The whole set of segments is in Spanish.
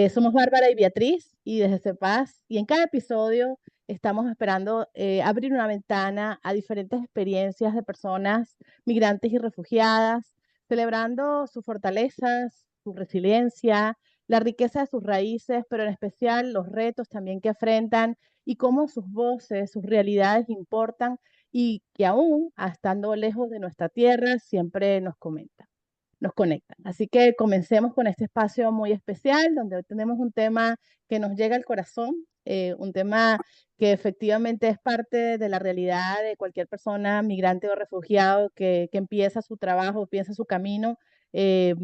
Somos Bárbara y Beatriz y desde CEPAS y en cada episodio estamos esperando abrir una ventana a diferentes experiencias de personas migrantes y refugiadas, celebrando sus fortalezas, su resiliencia, la riqueza de sus raíces, pero en especial los retos también que enfrentan y cómo sus voces, sus realidades importan y que aún, estando lejos de nuestra tierra, siempre nos conectan. Así que comencemos con este espacio muy especial, donde hoy tenemos un tema que nos llega al corazón, un tema que efectivamente es parte de la realidad de cualquier persona migrante o refugiado que empieza su trabajo, empieza su camino, eh,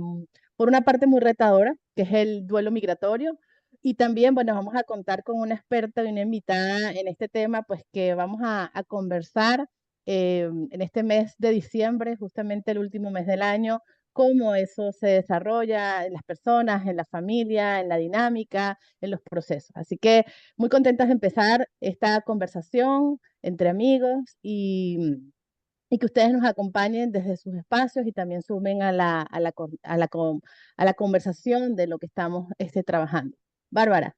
por una parte muy retadora, que es el duelo migratorio. Y también, bueno, vamos a contar con una experta y una invitada en este tema, pues que vamos a conversar en este mes de diciembre, justamente el último mes del año, cómo eso se desarrolla en las personas, en la familia, en la dinámica, en los procesos. Así que muy contentas de empezar esta conversación entre amigos y que ustedes nos acompañen desde sus espacios y también sumen a la conversación de lo que estamos trabajando. Bárbara.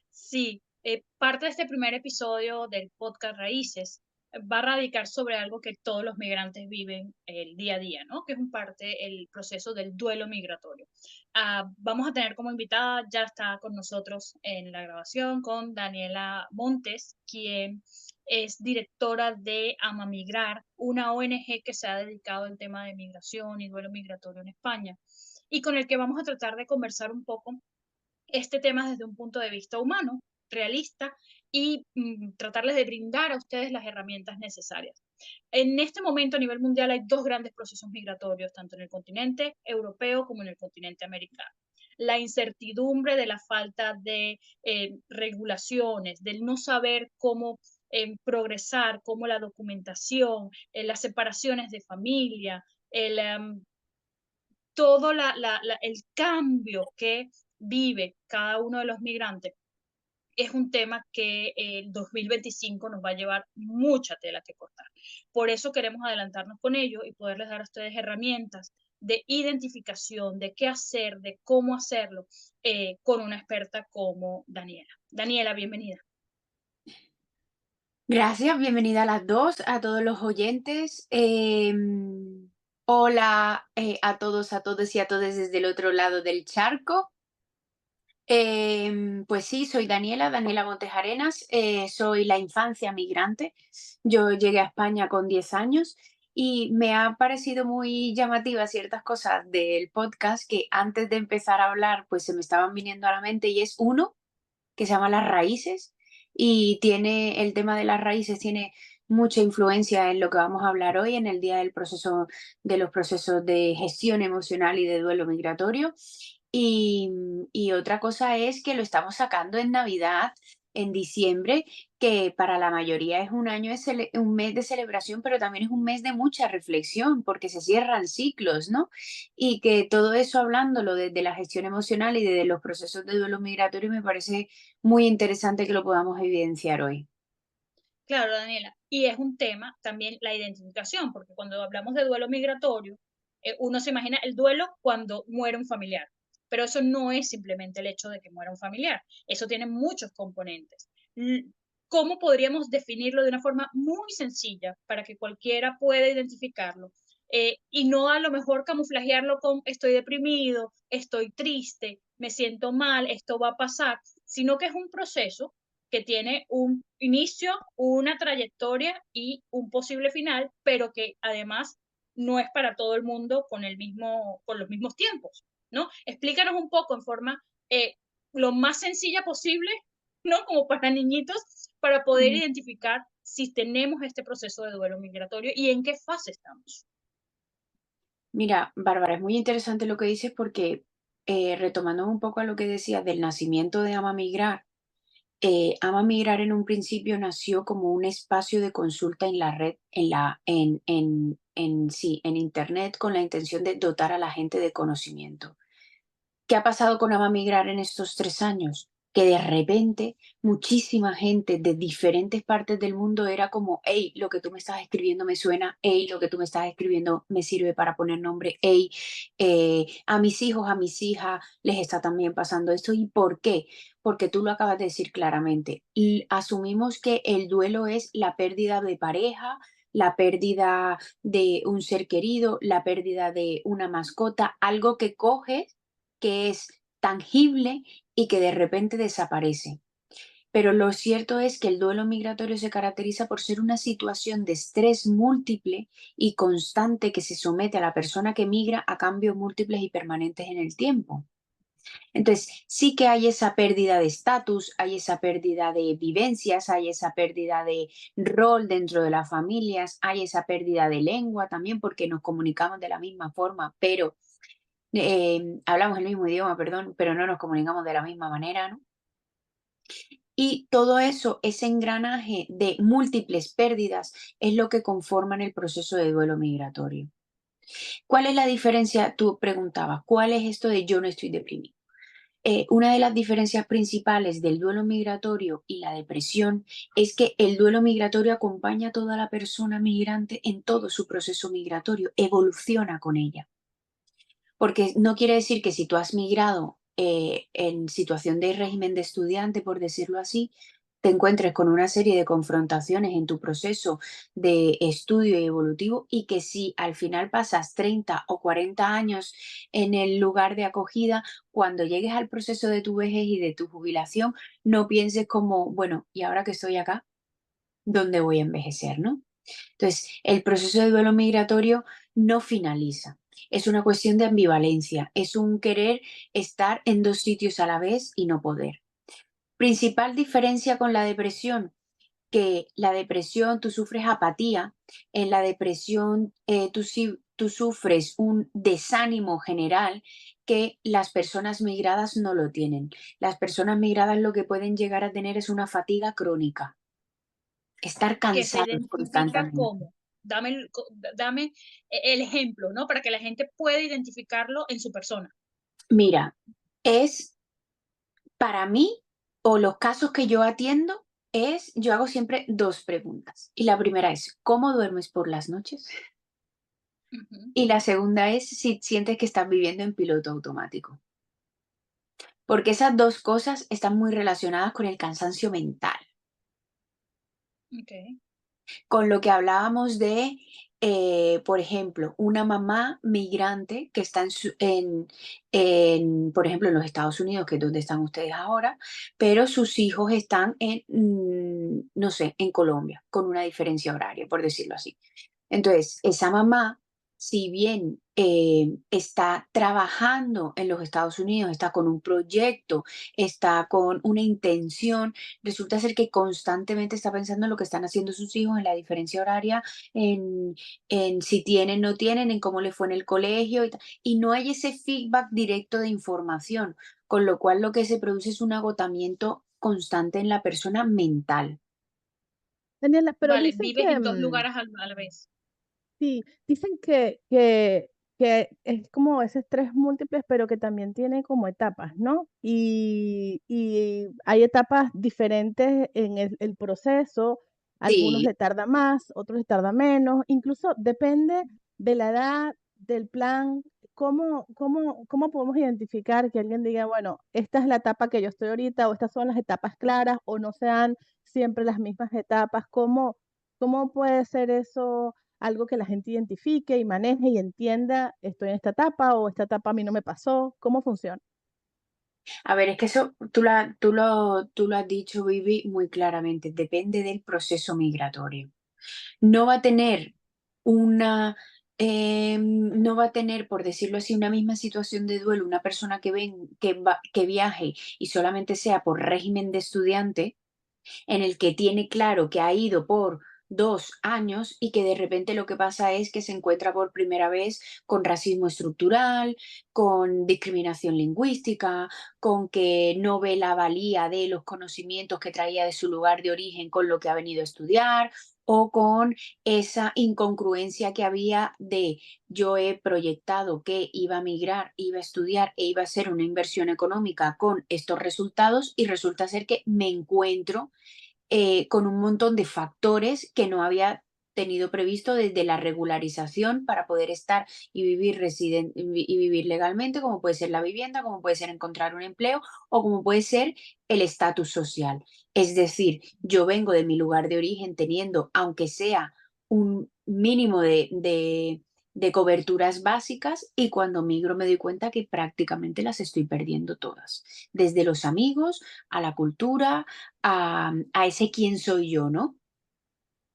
Sí, parte de este primer episodio del podcast Raíces va a radicar sobre algo que todos los migrantes viven el día a día, ¿no? Que es un parte el proceso del duelo migratorio. Vamos a tener como invitada, ya está con nosotros en la grabación, con Daniela Montes, quien es directora de Amamigrar, una ONG que se ha dedicado al tema de migración y duelo migratorio en España, y con el que vamos a tratar de conversar un poco este tema desde un punto de vista humano, realista, y tratarles de brindar a ustedes las herramientas necesarias. En este momento a nivel mundial hay dos grandes procesos migratorios, tanto en el continente europeo como en el continente americano. La incertidumbre de la falta de regulaciones, del no saber cómo progresar, cómo la documentación, las separaciones de familia, todo el cambio que vive cada uno de los migrantes es un tema que el 2025 nos va a llevar mucha tela que cortar. Por eso queremos adelantarnos con ello y poderles dar a ustedes herramientas de identificación, de qué hacer, de cómo hacerlo, con una experta como Daniela. Daniela, bienvenida. Gracias, bienvenida a las dos, a todos los oyentes. Hola a todos, a todos y a todas desde el otro lado del charco. Pues sí, soy Daniela Montejarenas, soy la infancia migrante. Yo llegué a España con 10 años y me ha parecido muy llamativa ciertas cosas del podcast que antes de empezar a hablar pues se me estaban viniendo a la mente y es uno que se llama Las Raíces y tiene el tema de las raíces tiene mucha influencia en lo que vamos a hablar hoy en el día del proceso de los procesos de gestión emocional y de duelo migratorio. Y otra cosa es que lo estamos sacando en Navidad, en diciembre, que para la mayoría es un año, un mes de celebración, pero también es un mes de mucha reflexión, porque se cierran ciclos, ¿no? Y que todo eso hablándolo desde la gestión emocional y desde los procesos de duelo migratorio me parece muy interesante que lo podamos evidenciar hoy. Claro, Daniela. Y es un tema también la identificación, porque cuando hablamos de duelo migratorio, uno se imagina el duelo cuando muere un familiar, pero eso no es simplemente el hecho de que muera un familiar, eso tiene muchos componentes. L- ¿Cómo podríamos definirlo de una forma muy sencilla para que cualquiera pueda identificarlo? Y no a lo mejor camuflajearlo con estoy deprimido, estoy triste, me siento mal, esto va a pasar, sino que es un proceso que tiene un inicio, una trayectoria y un posible final, pero que además no es para todo el mundo con los mismos tiempos, ¿no? Explícanos un poco en forma lo más sencilla posible, ¿no? Como para niñitos, para poder Mm. identificar si tenemos este proceso de duelo migratorio y en qué fase estamos. Mira, Bárbara, es muy interesante lo que dices porque retomando un poco a lo que decías del nacimiento de Ama Migrar, Ama Migrar en un principio nació como un espacio de consulta en la red, sí, en internet, con la intención de dotar a la gente de conocimiento. ¿Qué ha pasado con Ama Migrar en estos 3 años? que de repente muchísima gente de diferentes partes del mundo era como, hey, lo que tú me estás escribiendo me suena, hey, lo que tú me estás escribiendo me sirve para poner nombre, hey, a mis hijos, a mis hijas les está también pasando esto. ¿Y por qué? Porque tú lo acabas de decir claramente. Y asumimos que el duelo es la pérdida de pareja, la pérdida de un ser querido, la pérdida de una mascota, algo que coges que es tangible y que de repente desaparece. Pero lo cierto es que el duelo migratorio se caracteriza por ser una situación de estrés múltiple y constante que se somete a la persona que migra a cambios múltiples y permanentes en el tiempo. Entonces, sí que hay esa pérdida de estatus, hay esa pérdida de vivencias, hay esa pérdida de rol dentro de las familias, hay esa pérdida de lengua también porque nos comunicamos de la misma forma, pero hablamos el mismo idioma, perdón, pero no nos comunicamos de la misma manera, ¿no? Y todo eso, ese engranaje de múltiples pérdidas, es lo que conforman el proceso de duelo migratorio. ¿Cuál es la diferencia? Tú preguntabas, ¿cuál es esto de yo no estoy deprimido? Una de las diferencias principales del duelo migratorio y la depresión es que el duelo migratorio acompaña a toda la persona migrante en todo su proceso migratorio, evoluciona con ella. Porque no quiere decir que si tú has migrado en situación de régimen de estudiante, por decirlo así, te encuentres con una serie de confrontaciones en tu proceso de estudio y evolutivo y que si al final pasas 30 o 40 años en el lugar de acogida, cuando llegues al proceso de tu vejez y de tu jubilación, no pienses como, bueno, ¿y ahora que estoy acá? ¿Dónde voy a envejecer, no? Entonces, el proceso de duelo migratorio no finaliza. Es una cuestión de ambivalencia, es un querer estar en dos sitios a la vez y no poder. Principal diferencia con la depresión, que la depresión tú sufres apatía, en la depresión tú sufres un desánimo general que las personas migradas no lo tienen. Las personas migradas lo que pueden llegar a tener es una fatiga crónica, estar Que se cansados identifica constantemente. como. Dame el ejemplo, ¿no? Para que la gente pueda identificarlo en su persona. Mira, es para mí, o los casos que yo atiendo, yo hago siempre 2 preguntas. Y la primera es, ¿cómo duermes por las noches? Ujú. Y la segunda es si sientes que estás viviendo en piloto automático. Porque esas 2 cosas están muy relacionadas con el cansancio mental. Okey. Con lo que hablábamos de, por ejemplo, una mamá migrante que está por ejemplo, en los Estados Unidos, que es donde están ustedes ahora, pero sus hijos están en, no sé, en Colombia, con una diferencia horaria, por decirlo así. Entonces, esa mamá, si bien está trabajando en los Estados Unidos, está con un proyecto, está con una intención, resulta ser que constantemente está pensando en lo que están haciendo sus hijos, en la diferencia horaria, en, en si tienen, no tienen, en cómo les fue en el colegio y no hay ese feedback directo de información, con lo cual lo que se produce es un agotamiento constante en la persona mental. Daniela, pero Vale, dicen vives que, en 2 lugares a la vez. sí, dicen que es como ese estrés múltiples, pero que también tiene como etapas, ¿no? Y hay etapas diferentes en el proceso, algunos Sí, le tarda más, otros le tarda menos, incluso depende de la edad, del plan, cómo podemos identificar que alguien diga, bueno, esta es la etapa que yo estoy ahorita, o estas son las etapas claras, o no sean siempre las mismas etapas, ¿cómo puede ser eso? Algo que la gente identifique y maneje y entienda, estoy en esta etapa o esta etapa a mí no me pasó, ¿cómo funciona? a ver, es que eso tú lo has dicho, Vivi, muy claramente. Depende del proceso migratorio. No va a tener una, no va a tener, por decirlo así, una misma situación de duelo, una persona que viaje y solamente sea por régimen de estudiante, en el que tiene claro que ha ido por 2 años y que de repente lo que pasa es que se encuentra por primera vez con racismo estructural, con discriminación lingüística, con que no ve la valía de los conocimientos que traía de su lugar de origen con lo que ha venido a estudiar, o con esa incongruencia que había de yo he proyectado que iba a migrar, iba a estudiar e iba a hacer una inversión económica con estos resultados y resulta ser que me encuentro con un montón de factores que no había tenido previsto desde la regularización para poder estar y vivir, y vivir legalmente, como puede ser la vivienda, como puede ser encontrar un empleo o como puede ser el estatus social. Es decir, yo vengo de mi lugar de origen teniendo, aunque sea un mínimo de coberturas básicas, y cuando migro me doy cuenta que prácticamente las estoy perdiendo todas, desde los amigos a la cultura, a ese quién soy yo, ¿no?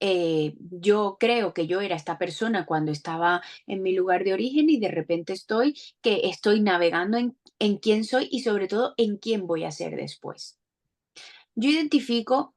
Yo creo que yo era esta persona cuando estaba en mi lugar de origen y de repente estoy navegando en quién soy y sobre todo en quién voy a ser después. Yo identifico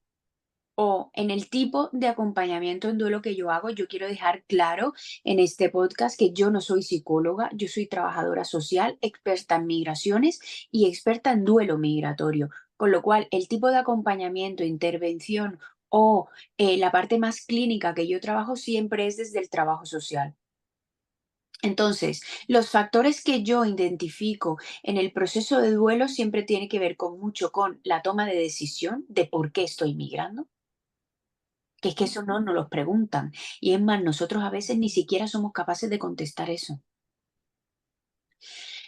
o en el tipo de acompañamiento en duelo que yo hago, yo quiero dejar claro en este podcast que yo no soy psicóloga, yo soy trabajadora social, experta en migraciones y experta en duelo migratorio, con lo cual el tipo de acompañamiento, intervención o la parte más clínica que yo trabajo siempre es desde el trabajo social. Entonces, los factores que yo identifico en el proceso de duelo siempre tiene que ver con mucho con la toma de decisión de por qué estoy migrando, que es que eso no nos los preguntan. Y es más, nosotros a veces ni siquiera somos capaces de contestar eso.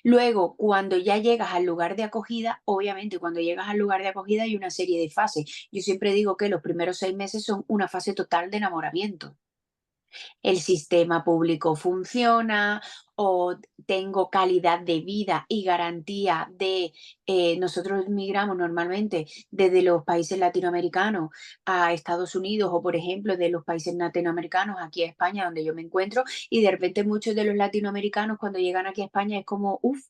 Luego, cuando ya llegas al lugar de acogida, obviamente cuando llegas al lugar de acogida hay una serie de fases. Yo siempre digo que los primeros 6 meses son una fase total de enamoramiento. El sistema público funciona o tengo calidad de vida y garantía de, nosotros migramos normalmente desde los países latinoamericanos a Estados Unidos o, por ejemplo, de los países latinoamericanos aquí a España, donde yo me encuentro, y de repente muchos de los latinoamericanos cuando llegan aquí a España es como, uff,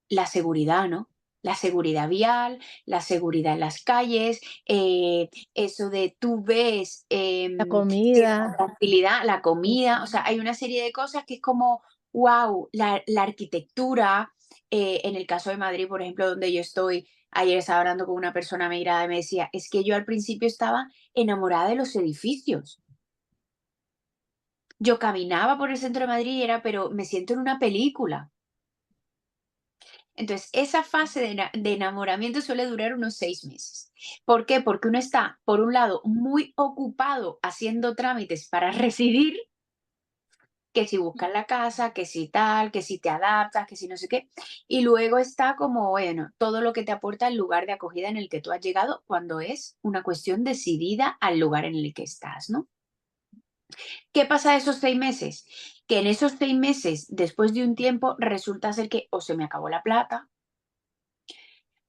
la seguridad, ¿no? La seguridad vial, la seguridad en las calles, eso de tú ves La cierta comida, tranquilidad, la comida, o sea, hay una serie de cosas que es como, wow, la arquitectura, en el caso de Madrid, por ejemplo, donde yo estoy, ayer estaba hablando con una persona migrada y me decía, es que yo al principio estaba enamorada de los edificios. Yo caminaba por el centro de Madrid y era, pero me siento en una película. Entonces, esa fase de enamoramiento suele durar unos 6 meses. ¿Por qué? Porque uno está, por un lado, muy ocupado haciendo trámites para residir, que si buscas la casa, que si tal, que si te adaptas, que si no sé qué. Y luego está como, bueno, todo lo que te aporta el lugar de acogida en el que tú has llegado cuando es una cuestión decidida al lugar en el que estás, ¿no? ¿Qué pasa esos 6 meses? Que en esos 6 meses, después de un tiempo, resulta ser que o se me acabó la plata,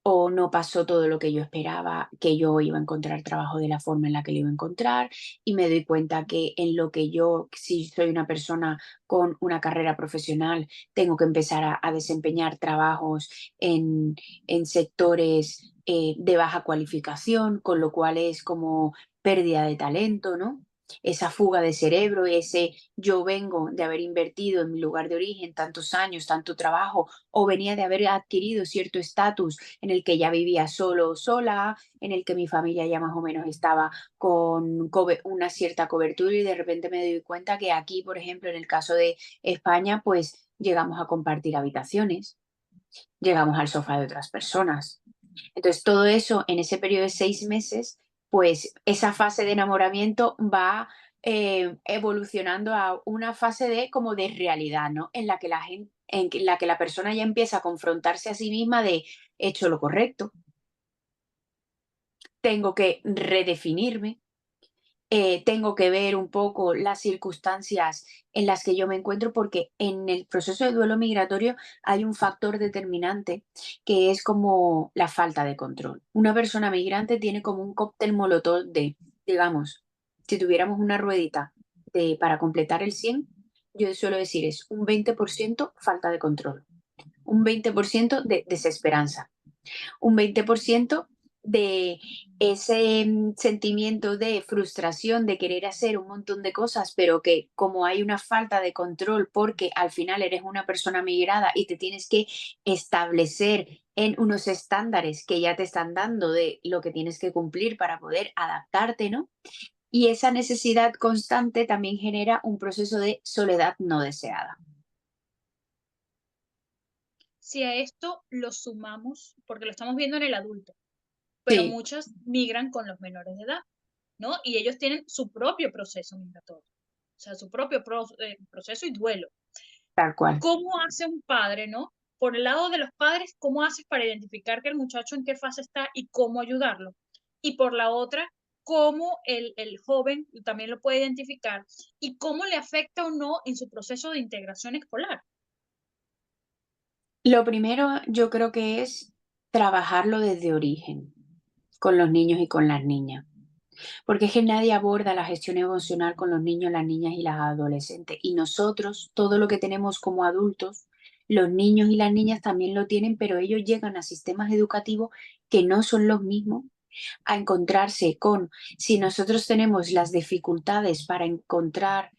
o no pasó todo lo que yo esperaba, que yo iba a encontrar trabajo de la forma en la que lo iba a encontrar, y me doy cuenta que en lo que yo, si soy una persona con una carrera profesional, tengo que empezar a desempeñar trabajos en sectores de baja cualificación, con lo cual es como pérdida de talento, ¿no? Esa fuga de cerebro, ese yo vengo de haber invertido en mi lugar de origen tantos años, tanto trabajo, o venía de haber adquirido cierto estatus en el que ya vivía solo o sola, en el que mi familia ya más o menos estaba con una cierta cobertura, y de repente me doy cuenta que aquí, por ejemplo, en el caso de España, pues llegamos a compartir habitaciones, llegamos al sofá de otras personas. Entonces, todo eso en ese periodo de 6 meses, pues esa fase de enamoramiento va evolucionando a una fase de como de realidad, ¿no? En la que la que la persona ya empieza a confrontarse a sí misma de he hecho lo correcto, tengo que redefinirme, tengo que ver un poco las circunstancias en las que yo me encuentro, porque en el proceso de duelo migratorio hay un factor determinante que es como la falta de control. Una persona migrante tiene como un cóctel molotov de, digamos, si tuviéramos una ruedita para completar el 100, yo suelo decir es un 20% falta de control, un 20% de desesperanza, un 20% de ese sentimiento de frustración de querer hacer un montón de cosas, pero que como hay una falta de control porque al final eres una persona migrada y te tienes que establecer en unos estándares que ya te están dando de lo que tienes que cumplir para poder adaptarte, ¿no? Y esa necesidad constante también genera un proceso de soledad no deseada. Si a esto lo sumamos, porque lo estamos viendo en el adulto, pero Sí, muchas migran con los menores de edad, ¿no? Y ellos tienen su propio proceso migratorio, o sea, su propio proceso y duelo. tal cual. ¿Cómo hace un padre, no? Por el lado de los padres, ¿cómo haces para identificar que el muchacho en qué fase está y cómo ayudarlo? Y por la otra, ¿cómo el joven también lo puede identificar y cómo le afecta o no en su proceso de integración escolar? Lo primero yo creo que es trabajarlo desde origen con los niños y con las niñas. Porque es que nadie aborda la gestión emocional con los niños, las niñas y las adolescentes. Y nosotros, todo lo que tenemos como adultos, los niños y las niñas también lo tienen, pero ellos llegan a sistemas educativos que no son los mismos, a encontrarse con, si nosotros tenemos las dificultades para encontrar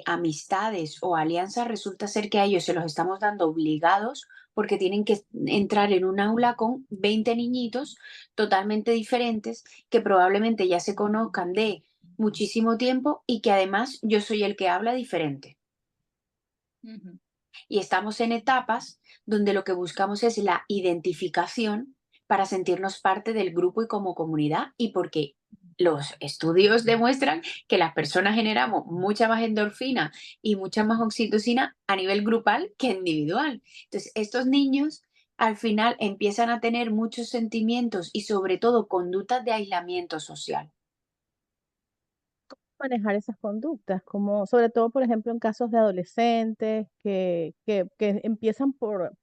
amistades o alianzas, resulta ser que a ellos se los estamos dando obligados porque tienen que entrar en un aula con 20 niñitos totalmente diferentes que probablemente ya se conozcan de muchísimo tiempo y que además yo soy el que habla diferente. Ujú. Y estamos en etapas donde lo que buscamos es la identificación para sentirnos parte del grupo y como comunidad y porque los estudios demuestran que las personas generamos mucha más endorfina y mucha más oxitocina a nivel grupal que individual. Entonces, estos niños al final empiezan a tener muchos sentimientos y sobre todo conductas de aislamiento social. Manejar esas conductas, como sobre todo, por ejemplo, en casos de adolescentes que empiezan por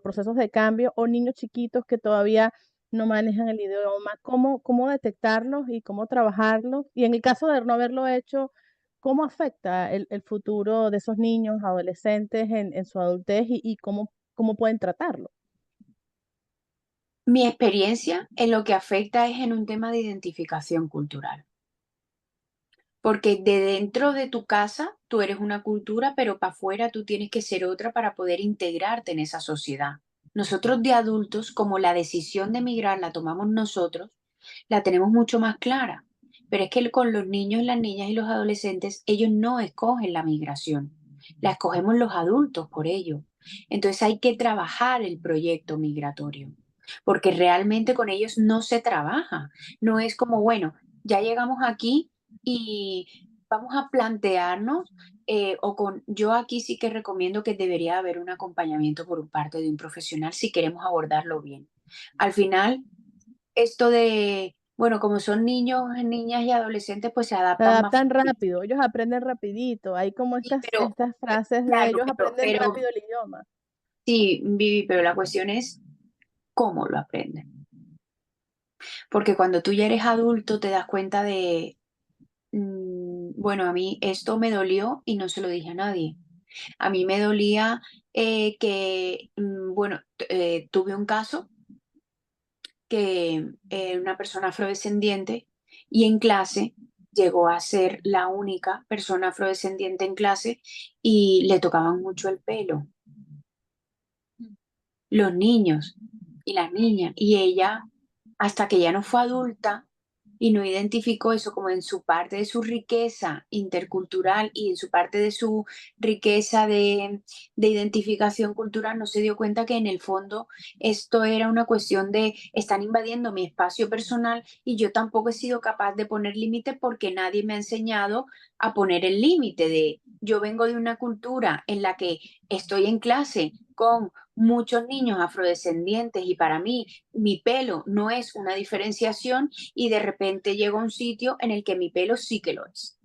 procesos de cambio o niños chiquitos que todavía no manejan el idioma, cómo detectarlos y cómo trabajarlos. Y en el caso de no haberlo hecho, ¿cómo afecta el futuro de esos niños, adolescentes en su adultez y cómo pueden tratarlo? Mi experiencia en lo que afecta es en un tema de identificación cultural. Porque de dentro de tu casa tú eres una cultura, pero para afuera tú tienes que ser otra para poder integrarte en esa sociedad. Nosotros de adultos, como la decisión de emigrar la tomamos nosotros, la tenemos mucho más clara. Pero es que con los niños, las niñas y los adolescentes, ellos no escogen la migración, la escogemos los adultos por ello. Entonces hay que trabajar el proyecto migratorio, porque realmente con ellos no se trabaja. No es como, bueno, ya llegamos aquí y vamos a plantearnos, yo aquí sí que recomiendo que debería haber un acompañamiento por parte de un profesional si queremos abordarlo bien. Al final, esto de, bueno, como son niños, niñas y adolescentes, pues se Se adaptan más adaptan fácil. rápido, ellos aprenden rapidito, hay como Sí, pero, estas frases de claro, ellos aprenden pero rápido el idioma. sí, Vivi, pero la cuestión es cómo lo aprenden. Porque cuando tú ya eres adulto te das cuenta de, bueno, a mí esto me dolió y no se lo dije a nadie. A mí me dolía que, bueno, tuve un caso que una persona afrodescendiente y en clase llegó a ser la única persona afrodescendiente en clase y le tocaban mucho el pelo, Mm. los niños y las niñas. Y ella, hasta que ya no fue adulta y no identificó eso como en su parte de su riqueza intercultural y en su parte de su riqueza de identificación cultural, no se dio cuenta que en el fondo esto era una cuestión de están invadiendo mi espacio personal y yo tampoco he sido capaz de poner límites porque nadie me ha enseñado a poner el límite de yo vengo de una cultura en la que estoy en clase con muchos niños afrodescendientes y para mí mi pelo no es una diferenciación y de repente llego a un sitio en el que mi pelo sí que lo es.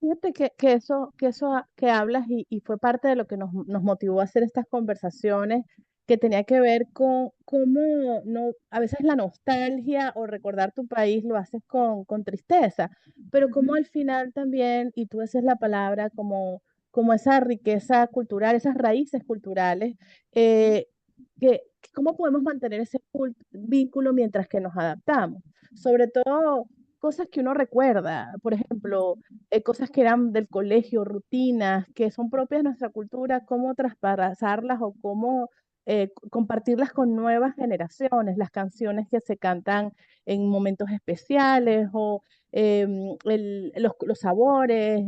Fíjate que hablas y fue parte de lo que nos motivó a hacer estas conversaciones, que tenía que ver con cómo no, a veces la nostalgia o recordar tu país lo haces con tristeza, pero como Ujú. al final también, y tú esa es la palabra, como esa riqueza cultural, esas raíces culturales, eh, cómo podemos mantener ese vínculo mientras que nos adaptamos. Sobre todo cosas que uno recuerda, por ejemplo, cosas que eran del colegio, rutinas que son propias de nuestra cultura, cómo traspasarlas o cómo compartirlas con nuevas generaciones, las canciones que se cantan en momentos especiales o los sabores,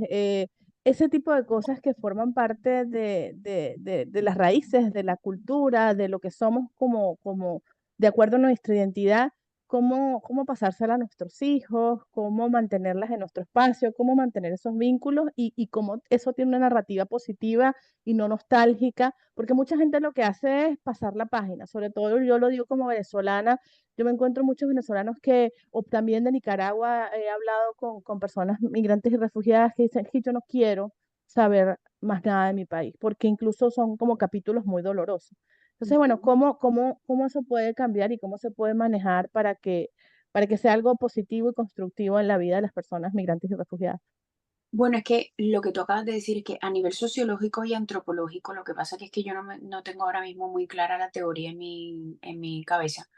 ese tipo de cosas que forman parte de las raíces, de la cultura, de lo que somos como de acuerdo a nuestra identidad, cómo pasársela a nuestros hijos, cómo mantenerlas en nuestro espacio, cómo mantener esos vínculos y cómo eso tiene una narrativa positiva y no nostálgica, porque mucha gente lo que hace es pasar la página, sobre todo yo lo digo como venezolana, yo me encuentro muchos venezolanos que, o también de Nicaragua, he hablado con personas migrantes y refugiadas que dicen que yo no quiero saber más nada de mi país, porque incluso son como capítulos muy dolorosos. Entonces, bueno, ¿cómo eso puede cambiar y cómo se puede manejar para que sea algo positivo y constructivo en la vida de las personas migrantes y refugiadas? Bueno, es que lo que tú acabas de decir es que a nivel sociológico y antropológico, lo que pasa que es que yo no tengo ahora mismo muy clara la teoría en mi cabeza.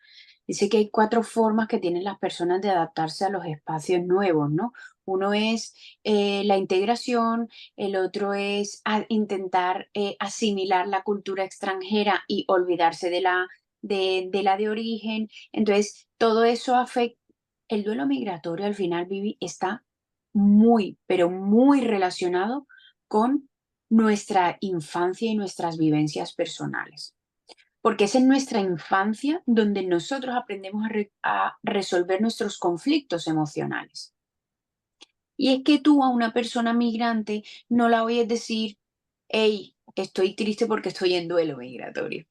Dice que hay 4 formas que tienen las personas de adaptarse a los espacios nuevos, ¿no? Uno es la integración, el otro es intentar asimilar la cultura extranjera y olvidarse de la de origen. Entonces, todo eso afecta. El duelo migratorio al final, Vivi, está muy, pero muy relacionado con nuestra infancia y nuestras vivencias personales. Porque es en nuestra infancia donde nosotros aprendemos a resolver nuestros conflictos emocionales. Y es que tú a una persona migrante no la oyes decir, hey, estoy triste porque estoy en duelo migratorio.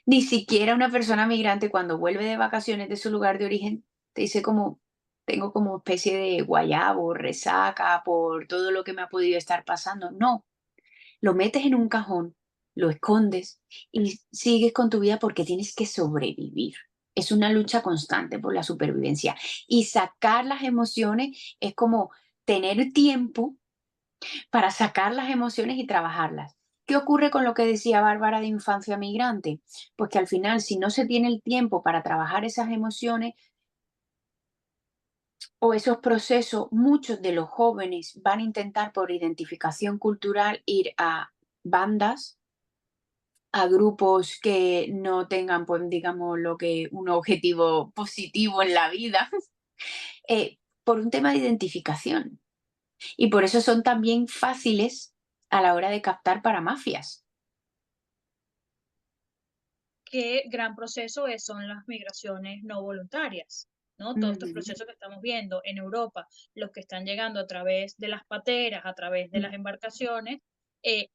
Ni siquiera una persona migrante cuando vuelve de vacaciones de su lugar de origen te dice como, tengo como especie de guayabo, resaca por todo lo que me ha podido estar pasando. No, lo metes en un cajón, lo escondes y sigues con tu vida porque tienes que sobrevivir. Es una lucha constante por la supervivencia. Y sacar las emociones es como tener tiempo para sacar las emociones y trabajarlas. ¿Qué ocurre con lo que decía Bárbara de infancia migrante? Pues que al final, si no se tiene el tiempo para trabajar esas emociones o esos procesos, muchos de los jóvenes van a intentar por identificación cultural ir a bandas, a grupos que no tengan, pues, digamos, lo que un objetivo positivo en la vida, por un tema de identificación. Y por eso son también fáciles a la hora de captar para mafias. Qué gran proceso son las migraciones no voluntarias, ¿no? Todos estos Ujú, procesos que estamos viendo en Europa, los que están llegando a través de las pateras, a través de mm. las embarcaciones,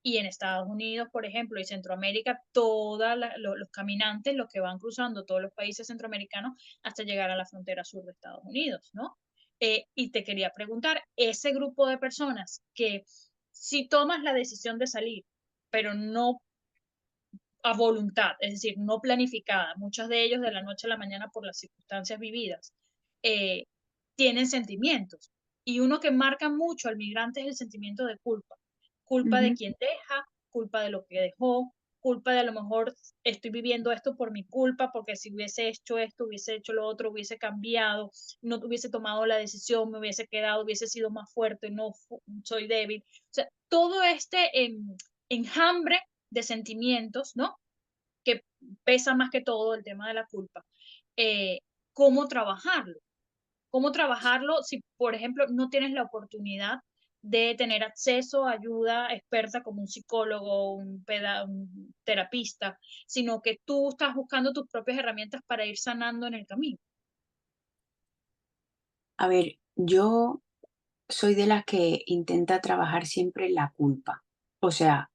y en Estados Unidos, por ejemplo, y Centroamérica, todos los caminantes, los que van cruzando todos los países centroamericanos hasta llegar a la frontera sur de Estados Unidos, ¿no? Y te quería preguntar, ese grupo de personas que si tomas la decisión de salir, pero no a voluntad, es decir, no planificada. Muchos de ellos de la noche a la mañana por las circunstancias vividas, eh, tienen sentimientos. Y uno que marca mucho al migrante es el sentimiento de culpa. Culpa de Ujú. quien deja, culpa de lo que dejó, culpa de a lo mejor estoy viviendo esto por mi culpa, porque si hubiese hecho esto, hubiese hecho lo otro, hubiese cambiado, no hubiese tomado la decisión, me hubiese quedado, hubiese sido más fuerte, no soy débil. O sea, todo este enjambre de sentimientos, ¿no? Que pesa más que todo el tema de la culpa. Eh, ¿Cómo trabajarlo? ¿Cómo trabajarlo si, por ejemplo, no tienes la oportunidad de tener acceso a ayuda experta como un psicólogo, un terapista, sino que tú estás buscando tus propias herramientas para ir sanando en el camino? A ver, yo soy de las que intenta trabajar siempre la culpa. O sea,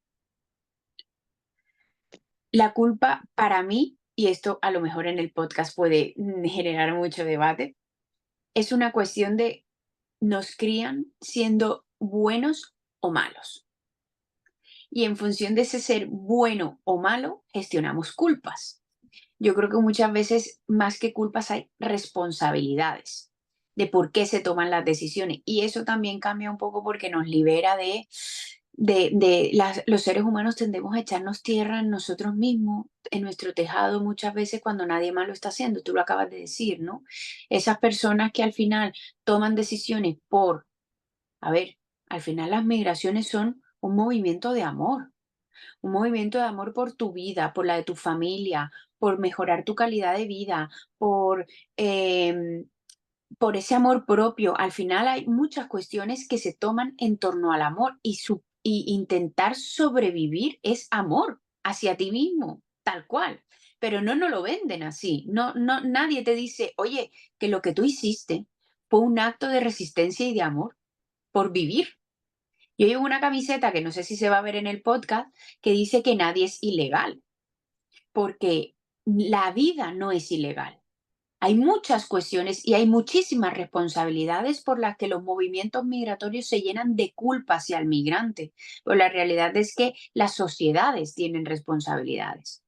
la culpa para mí, y esto a lo mejor en el podcast puede generar mucho debate, es una cuestión de nos crían siendo buenos o malos. Y en función de ese ser bueno o malo, gestionamos culpas. Yo creo que muchas veces, más que culpas, hay responsabilidades de por qué se toman las decisiones. Y eso también cambia un poco porque nos libera de los seres humanos tendemos a echarnos tierra en nosotros mismos, en nuestro tejado muchas veces cuando nadie más lo está haciendo. Tú lo acabas de decir, ¿no? Esas personas que al final toman decisiones a ver, al final las migraciones son un movimiento de amor por tu vida, por la de tu familia, por mejorar tu calidad de vida, em, por ese amor propio. Al final hay muchas cuestiones que se toman en torno al amor y intentar sobrevivir es amor hacia ti mismo, tal cual. Pero no nos lo venden así. No, no, nadie te dice, oye, que lo que tú hiciste fue un acto de resistencia y de amor por vivir. Yo llevo una camiseta que no sé si se va a ver en el podcast, que dice que nadie es ilegal, porque la vida no es ilegal. Hay muchas cuestiones y hay muchísimas responsabilidades por las que los movimientos migratorios se llenan de culpa hacia el migrante. Pero la realidad es que las sociedades tienen responsabilidades.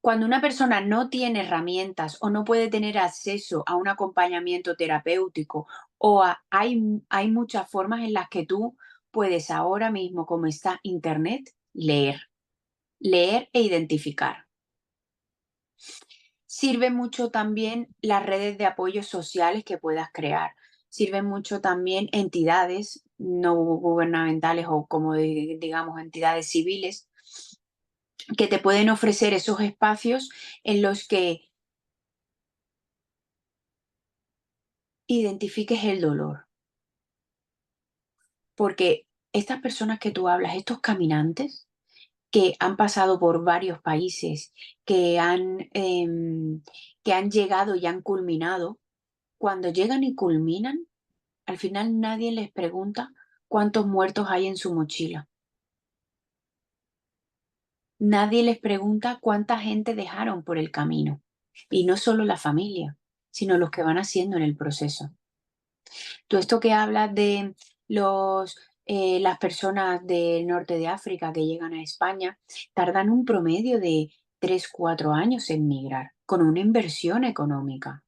Cuando una persona no tiene herramientas o no puede tener acceso a un acompañamiento terapéutico hay muchas formas en las que tú puedes ahora mismo, como está Internet, leer e identificar. Sirve mucho también las redes de apoyo sociales que puedas crear. Sirven mucho también entidades no gubernamentales o como digamos entidades civiles que te pueden ofrecer esos espacios en los que identifiques el dolor. Porque estas personas que tú hablas, estos caminantes que han pasado por varios países, que han llegado y han culminado, cuando llegan y culminan, al final nadie les pregunta cuántos muertos hay en su mochila. Nadie les pregunta cuánta gente dejaron por el camino. Y no solo la familia, sino los que van haciendo en el proceso. Tú esto que hablas de las personas del norte de África que llegan a España, tardan un promedio de 3 4 años en migrar, con una inversión económica.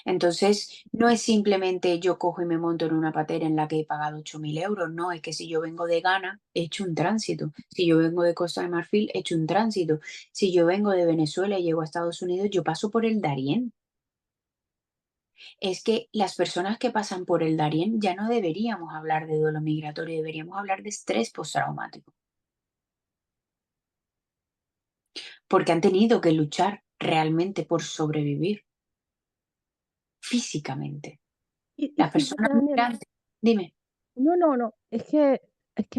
Entonces, no es simplemente yo cojo y me monto en una patera en la que he pagado 8.000 euros, no, es que si yo vengo de Ghana, he hecho un tránsito, si yo vengo de Costa de Marfil, he hecho un tránsito, si yo vengo de Venezuela y llego a Estados Unidos, yo paso por el Darién. Es que las personas que pasan por el Darién ya no deberíamos hablar de duelo migratorio, deberíamos hablar de estrés postraumático, porque han tenido que luchar realmente por sobrevivir físicamente. Y Las fíjate, personas Daniela, migrantes, dime, no, no, no, es que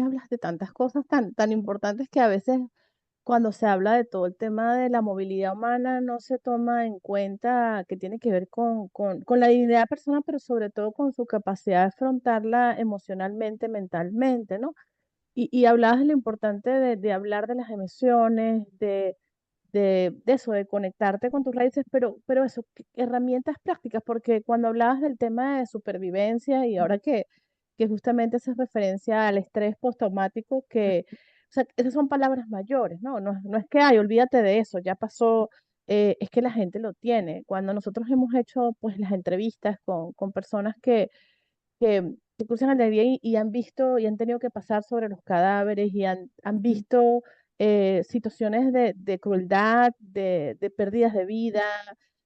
hablas de tantas cosas tan importantes que a veces cuando se habla de todo el tema de la movilidad humana no se toma en cuenta que tiene que ver con la dignidad de la persona, pero sobre todo con su capacidad de afrontarla emocionalmente, mentalmente, ¿no? Y hablabas de lo importante de hablar de las emociones, de eso, de conectarte con tus raíces, pero eso, herramientas prácticas, porque cuando hablabas del tema de supervivencia y ahora que justamente haces referencia al estrés postraumático, o sea, esas son palabras mayores, ¿no? No es que, ay, olvídate de eso, ya pasó, es que la gente lo tiene. Cuando nosotros hemos hecho, pues, las entrevistas con personas que cruzan el día y han visto y han tenido que pasar sobre los cadáveres y han visto situaciones de crueldad, de pérdidas de vida,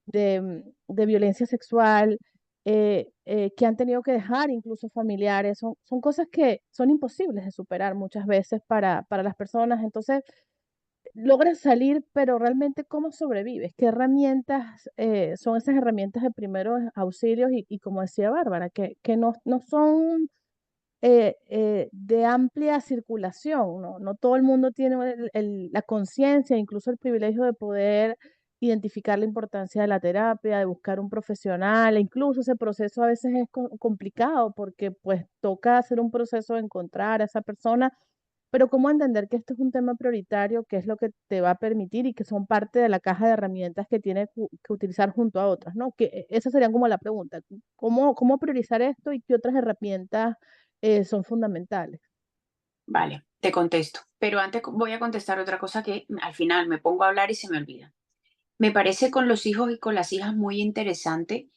de violencia sexual, que han tenido que dejar incluso familiares. Son cosas que son imposibles de superar muchas veces para las personas. Entonces, logras salir, pero realmente ¿cómo sobrevives? ¿Qué herramientas son esas herramientas de primeros auxilios? Y como decía Bárbara, que no son de amplia circulación, ¿no? No todo el mundo tiene la conciencia, incluso el privilegio de poder identificar la importancia de la terapia, de buscar un profesional, e incluso ese proceso a veces es complicado porque pues toca hacer un proceso de encontrar a esa persona, pero cómo entender que esto es un tema prioritario, qué es lo que te va a permitir y que son parte de la caja de herramientas que tienes que utilizar junto a otras, ¿no? Esa sería como la pregunta, cómo priorizar esto y qué otras herramientas son fundamentales? vale, te contesto. Pero antes voy a contestar otra cosa que al final me pongo a hablar y se me olvida. Me parece con los hijos y con las hijas muy interesante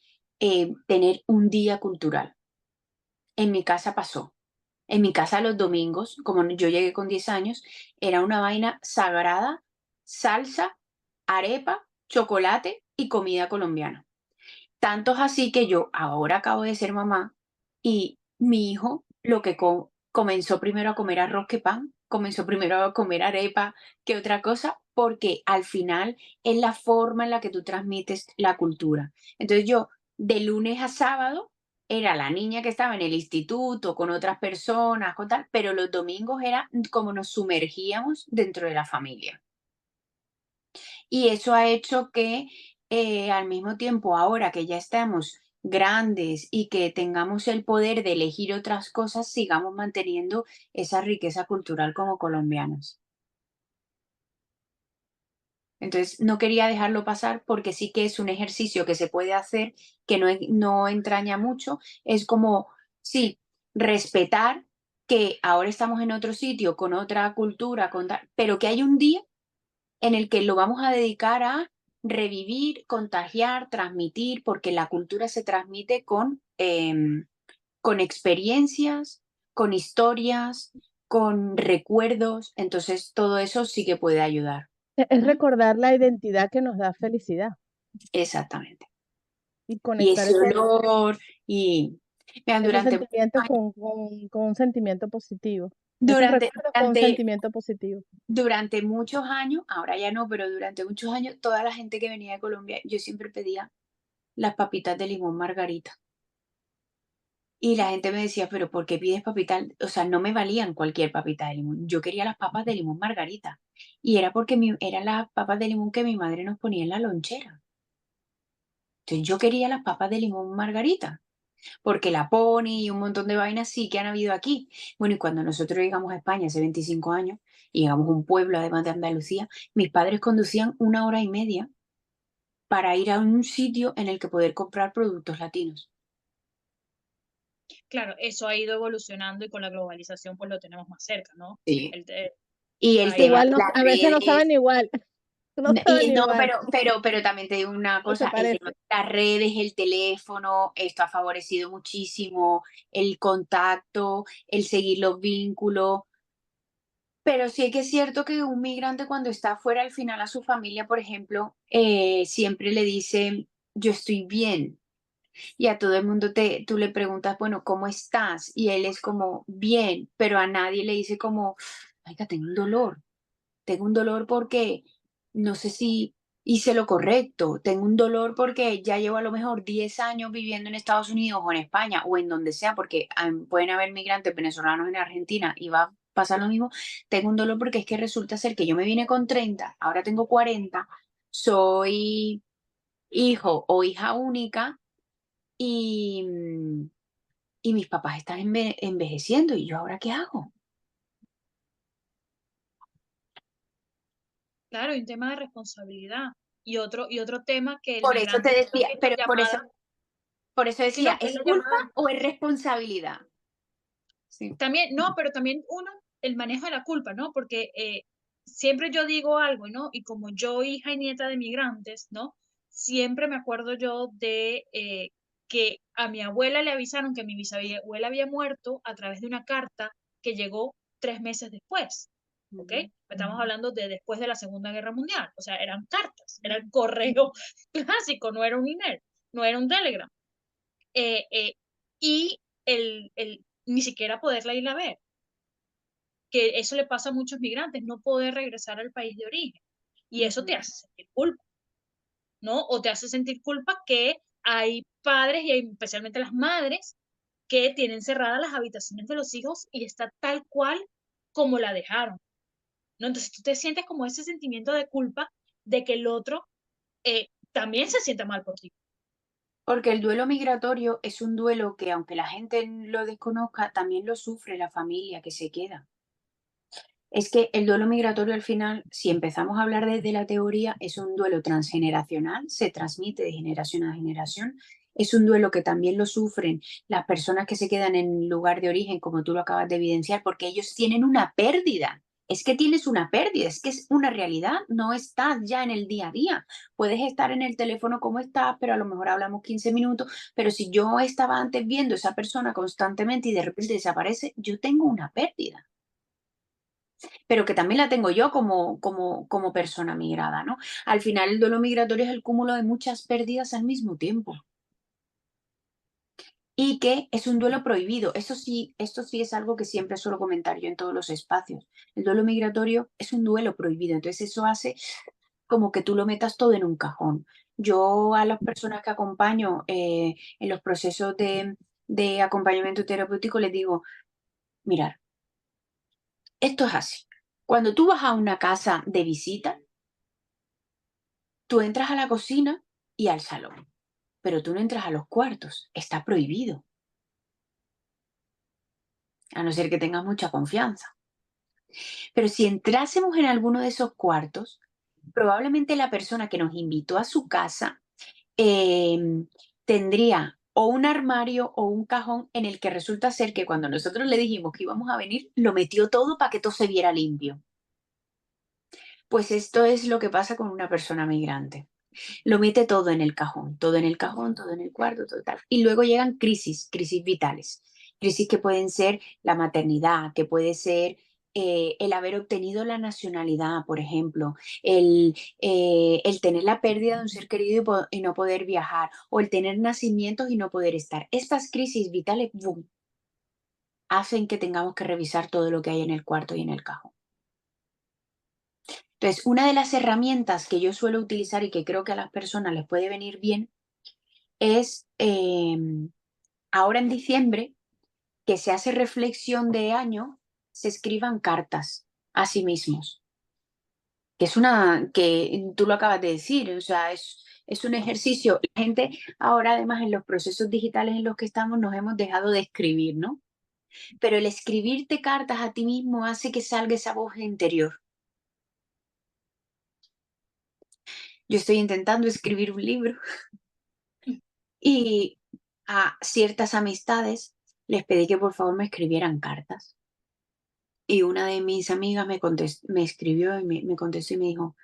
tener un día cultural. En mi casa pasó. En mi casa los domingos, como yo llegué con 10 años, era una vaina sagrada, salsa, arepa, chocolate y comida colombiana. Tanto es así que yo ahora acabo de ser mamá y mi hijo lo que comenzó primero a comer arroz que pan, comenzó primero a comer arepa que otra cosa, porque al final es la forma en la que tú transmites la cultura. Entonces yo de lunes a sábado era la niña que estaba en el instituto con otras personas, con tal, pero los domingos era como nos sumergíamos dentro de la familia. Y eso ha hecho que al mismo tiempo, ahora que ya estamos grandes y que tengamos el poder de elegir otras cosas, sigamos manteniendo esa riqueza cultural como colombianos. Entonces, no quería dejarlo pasar porque sí que es un ejercicio que se puede hacer, que no entraña mucho. Es como, sí, respetar que ahora estamos en otro sitio, con otra cultura, pero que hay un día en el que lo vamos a dedicar a revivir, contagiar, transmitir, porque la cultura se transmite con experiencias, con historias, con recuerdos, entonces todo eso sí que puede ayudar. Es ¿Mm? recordar la identidad que nos da felicidad Exactamente. y Y conectar ese olor, y vean, esos durante muchos sentimientos años, con un sentimiento positivo. Esos durante, recuerdos con un durante, sentimiento positivo. durante muchos años, ahora ya no, pero durante muchos años, toda la gente que venía de Colombia, yo siempre pedía las papitas de limón margarita. Y la gente me decía, pero ¿por qué pides papita? O sea, no me valían cualquier papita de limón. Yo quería las papas de limón margarita. Y era porque eran las papas de limón que mi madre nos ponía en la lonchera. Entonces yo quería las papas de limón margarita, porque la Pony y un montón de vainas sí que han habido aquí. Bueno, y cuando nosotros llegamos a España hace 25 años, y llegamos a un pueblo además de Andalucía, mis padres conducían 1 hora y media para ir a un sitio en el que poder comprar productos latinos. Claro, eso ha ido evolucionando y con la globalización pues lo tenemos más cerca, ¿no? Sí. El te- Y el Ahí tema Igual de las a veces no redes. saben igual, no saben Y no, igual, pero también te digo una no se cosa, el tema parece. de las redes, el teléfono, esto ha favorecido muchísimo el contacto, el seguir los vínculos, pero sí que es cierto que un migrante cuando está fuera, al final a su familia, por ejemplo, siempre le dice, yo estoy bien, y a todo el mundo tú le preguntas, bueno, ¿cómo estás? Y él es como, bien, pero a nadie le dice como, oiga, tengo un dolor porque no sé si hice lo correcto, tengo un dolor porque ya llevo a lo mejor 10 años viviendo en Estados Unidos o en España o en donde sea, porque pueden haber migrantes venezolanos en Argentina y va a pasar lo mismo. Tengo un dolor porque es que resulta ser que yo me vine con 30, ahora tengo 40, soy hijo o hija única y, y mis papás están envejeciendo y yo ahora qué hago. Claro, hay un tema de responsabilidad. Y otro tema que el Por eso te migrante yo creo decía, que es pero la por llamada, eso sí, no, decía, que es ¿es la culpa llamada o es responsabilidad? Sí. también, no, pero también uno, el manejo de la culpa, ¿no? Porque siempre yo digo algo, ¿no? Y como yo, hija y nieta de migrantes, ¿no? Siempre me acuerdo yo de que a mi abuela le avisaron que mi bisabuela había muerto a través de una carta que llegó 3 meses después, ¿ok? Ujú. Estamos hablando de después de la Segunda Guerra Mundial, o sea, eran cartas, era el correo clásico, no era un email, no era un telegram. Y ni siquiera poderla ir a ver, que eso le pasa a muchos migrantes, no poder regresar al país de origen. Y eso te Ujú. hace sentir culpa, ¿no? O te hace sentir culpa que hay padres y hay, especialmente las madres que tienen cerradas las habitaciones de los hijos y está tal cual como la dejaron, ¿no? Entonces tú te sientes como ese sentimiento de culpa de que el otro también se sienta mal por ti. Porque el duelo migratorio es un duelo que, aunque la gente lo desconozca, también lo sufre la familia que se queda. Es que el duelo migratorio al final, si empezamos a hablar desde la teoría, es un duelo transgeneracional, se transmite de generación a generación. Es un duelo que también lo sufren las personas que se quedan en lugar de origen, como tú lo acabas de evidenciar, porque ellos tienen una pérdida es que tienes una pérdida, es que es una realidad, no estás ya en el día a día. Puedes estar en el teléfono como estás, pero a lo mejor hablamos 15 minutos, pero si yo estaba antes viendo a esa persona constantemente y de repente desaparece, yo tengo una pérdida, pero que también la tengo yo como persona migrada, ¿no? Al final el duelo migratorio es el cúmulo de muchas pérdidas al mismo tiempo. Y que es un duelo prohibido. Eso sí, esto sí es algo que siempre suelo comentar yo en todos los espacios. El duelo migratorio es un duelo prohibido, entonces eso hace como que tú lo metas todo en un cajón. Yo a las personas que acompaño en los procesos de acompañamiento terapéutico les digo, mirar, esto es así. Cuando tú vas a una casa de visita, tú entras a la cocina y al salón, pero tú no entras a los cuartos, está prohibido, a no ser que tengas mucha confianza. Pero si entrásemos en alguno de esos cuartos, probablemente la persona que nos invitó a su casa tendría o un armario o un cajón en el que resulta ser que cuando nosotros le dijimos que íbamos a venir, lo metió todo para que todo se viera limpio. Pues esto es lo que pasa con una persona migrante. Lo mete todo en el cajón, todo en el cajón, todo en el cuarto, todo tal. Y luego llegan crisis vitales. Crisis que pueden ser la maternidad, que puede ser el haber obtenido la nacionalidad, por ejemplo, el tener la pérdida de un ser querido y no poder viajar, o el tener nacimientos y no poder estar. Estas crisis vitales, ¡boom!, hacen que tengamos que revisar todo lo que hay en el cuarto y en el cajón. Entonces, una de las herramientas que yo suelo utilizar y que creo que a las personas les puede venir bien es ahora en diciembre, que se hace reflexión de año, se escriban cartas a sí mismos, que es que tú lo acabas de decir, o sea, es un ejercicio. La gente ahora además en los procesos digitales en los que estamos nos hemos dejado de escribir, ¿no? Pero el escribirte cartas a ti mismo hace que salga esa voz interior. Yo estoy intentando escribir un libro y a ciertas amistades les pedí que por favor me escribieran cartas. Y una de mis amigas me escribió y me contestó y me dijo,